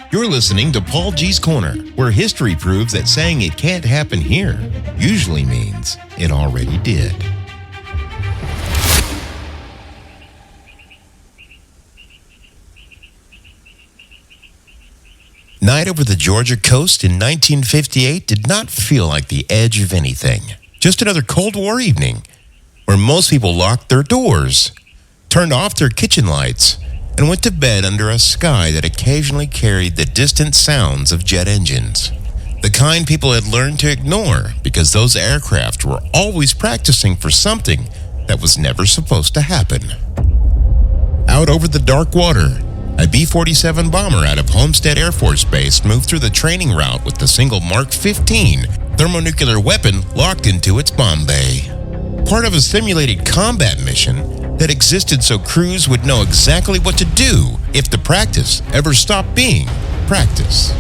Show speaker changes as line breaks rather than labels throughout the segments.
You're listening to Paul G's Corner, where history proves that saying it can't happen here usually means it already did. Night over the Georgia coast in 1958 did not feel like the edge of anything. Just another Cold War evening where most people locked their doors, turned off their kitchen lights, and went to bed under a sky that occasionally carried the distant sounds of jet engines. The kind people had learned to ignore because those aircraft were always practicing for something that was never supposed to happen. Out over the dark water, a B-47 bomber out of Homestead Air Force Base moved through the training route with the single Mark 15 thermonuclear weapon locked into its bomb bay. Part of a simulated combat mission that existed so crews would know exactly what to do if the practice ever stopped being practice.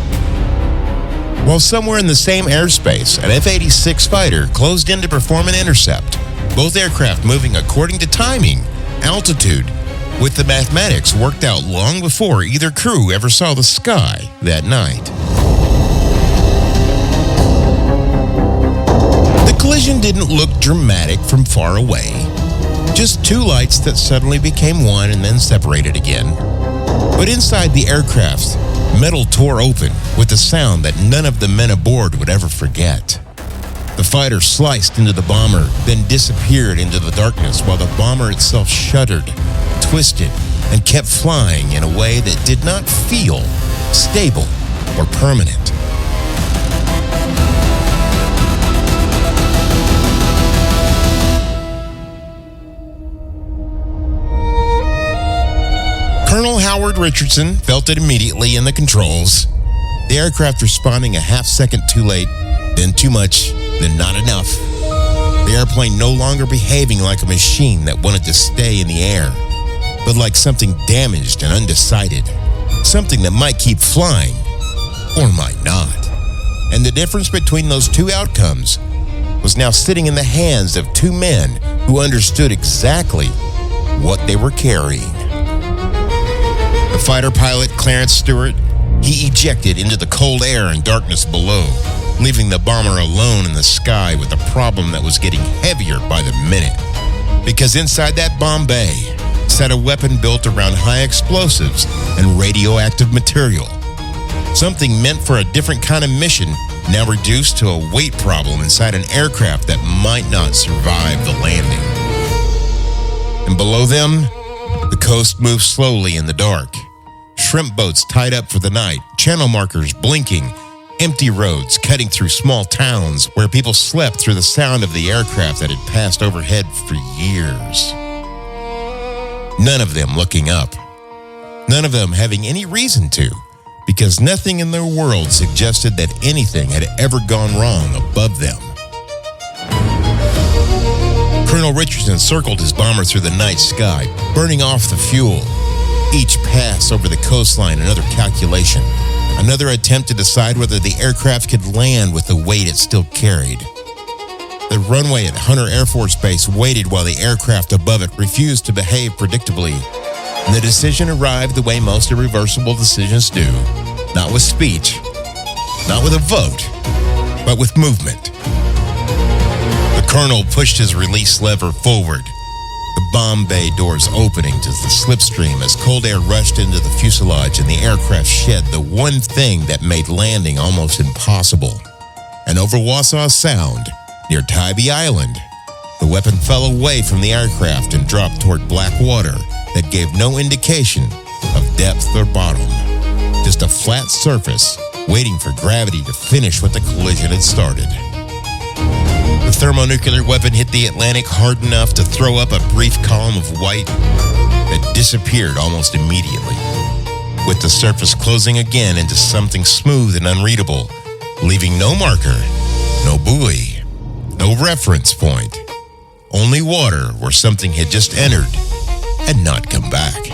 While somewhere in the same airspace, an F-86 fighter closed in to perform an intercept, both aircraft moving according to timing, altitude, with the mathematics worked out long before either crew ever saw the sky that night. The collision didn't look dramatic from far away. Just two lights that suddenly became one and then separated again. But inside the aircraft, metal tore open with a sound that none of the men aboard would ever forget. The fighter sliced into the bomber, then disappeared into the darkness while the bomber itself shuddered, twisted, and kept flying in a way that did not feel stable or permanent. Colonel Howard Richardson felt it immediately in the controls. The aircraft responding a half-second too late, then too much, then not enough. The airplane no longer behaving like a machine that wanted to stay in the air, but like something damaged and undecided. Something that might keep flying, or might not. And the difference between those two outcomes was now sitting in the hands of two men who understood exactly what they were carrying. The fighter pilot, Clarence Stewart, he ejected into the cold air and darkness below, leaving the bomber alone in the sky with a problem that was getting heavier by the minute. Because inside that bomb bay sat a weapon built around high explosives and radioactive material. Something meant for a different kind of mission, now reduced to a weight problem inside an aircraft that might not survive the landing. And below them, the coast moved slowly in the dark. Shrimp boats tied up for the night, channel markers blinking, empty roads cutting through small towns where people slept through the sound of the aircraft that had passed overhead for years. None of them looking up. None of them having any reason to, because nothing in their world suggested that anything had ever gone wrong above them. Colonel Richardson circled his bomber through the night sky, burning off the fuel. Each pass over the coastline, another calculation, another attempt to decide whether the aircraft could land with the weight it still carried. The runway at Hunter Air Force Base waited while the aircraft above it refused to behave predictably. And the decision arrived the way most irreversible decisions do, not with speech, not with a vote, but with movement. The colonel pushed his release lever forward, the bomb bay doors opening to the slipstream as cold air rushed into the fuselage and the aircraft shed the one thing that made landing almost impossible. And over Wassaw Sound, near Tybee Island, the weapon fell away from the aircraft and dropped toward black water that gave no indication of depth or bottom. Just a flat surface waiting for gravity to finish what the collision had started. The thermonuclear weapon hit the Atlantic hard enough to throw up a brief column of white that disappeared almost immediately, with the surface closing again into something smooth and unreadable, leaving no marker, no buoy, no reference point, only water where something had just entered and not come back.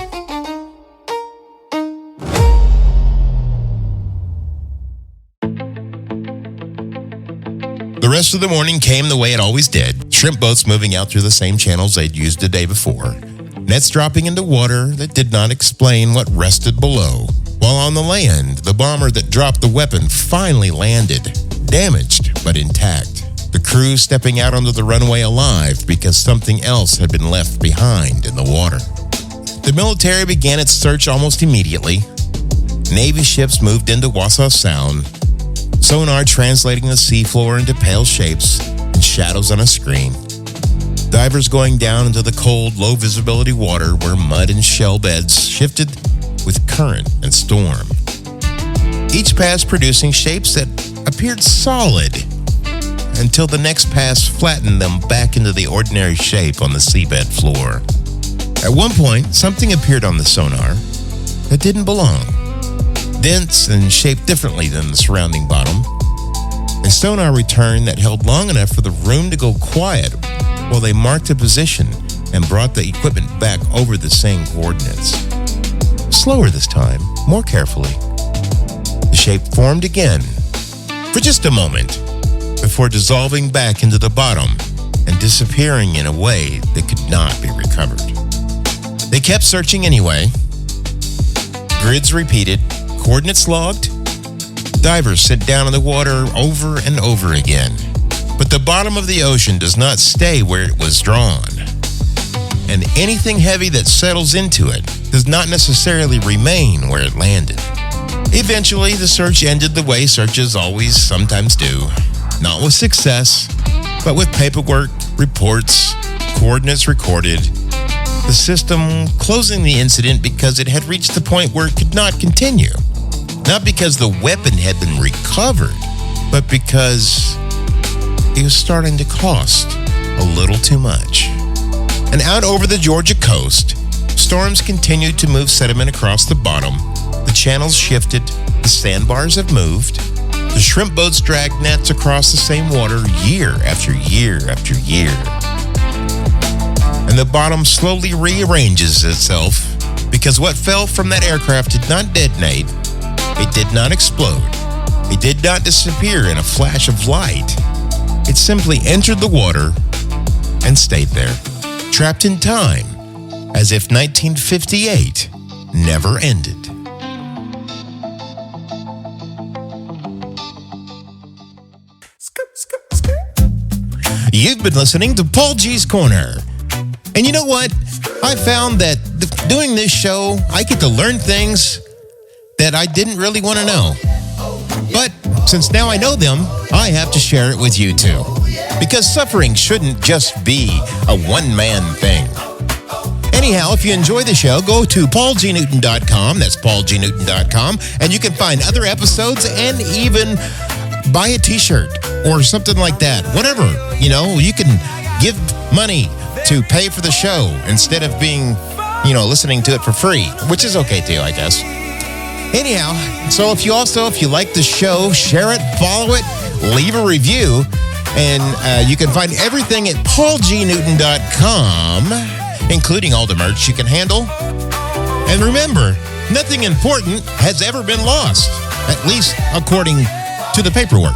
The rest of the morning came the way it always did. Shrimp boats moving out through the same channels they'd used the day before. Nets dropping into water that did not explain what rested below, While on the land, the bomber that dropped the weapon finally landed, damaged but intact. The crew stepping out onto the runway alive because something else had been left behind in the water. The military began its search almost immediately. Navy ships moved into Wassaw Sound, sonar translating the seafloor into pale shapes and shadows on a screen. Divers going down into the cold, low-visibility water where mud and shell beds shifted with current and storm. Each pass producing shapes that appeared solid until the next pass flattened them back into the ordinary shape on the seabed floor. At one point, something appeared on the sonar that didn't belong. Dense and shaped differently than the surrounding bottom. A sonar returned that held long enough for the room to go quiet while they marked a position and brought the equipment back over the same coordinates. Slower this time, more carefully. The shape formed again for just a moment before dissolving back into the bottom and disappearing in a way that could not be recovered. They kept searching anyway. Grids repeated, coordinates logged. Divers sent down in the water over and over again. But the bottom of the ocean does not stay where it was drawn. And anything heavy that settles into it does not necessarily remain where it landed. Eventually, the search ended the way searches always sometimes do. Not with success, but with paperwork, reports, coordinates recorded. The system closing the incident because it had reached the point where it could not continue. Not because the weapon had been recovered, but because it was starting to cost a little too much. And out over the Georgia coast, storms continued to move sediment across the bottom. The channels shifted, the sandbars have moved. The shrimp boats dragged nets across the same water year after year after year. And the bottom slowly rearranges itself because what fell from that aircraft did not detonate, it did not explode, it did not disappear in a flash of light. It simply entered the water and stayed there, trapped in time, as if 1958 never ended. You've been listening to Paul G's Corner. And you know what? I found that doing this show, I get to learn things that I didn't really want to know. But since now I know them, I have to share it with you too. Because suffering shouldn't just be a one-man thing. Anyhow, if you enjoy the show, go to paulgnewton.com. That's paulgnewton.com. And you can find other episodes and even buy a t-shirt or something like that. Whatever. You know, you can give money to pay for the show instead of being, listening to it for free, which is okay too, I guess. Anyhow, so if you like the show, share it, follow it, leave a review, and you can find everything at paulgnewton.com, including all the merch you can handle. And remember, nothing important has ever been lost, at least according to the paperwork.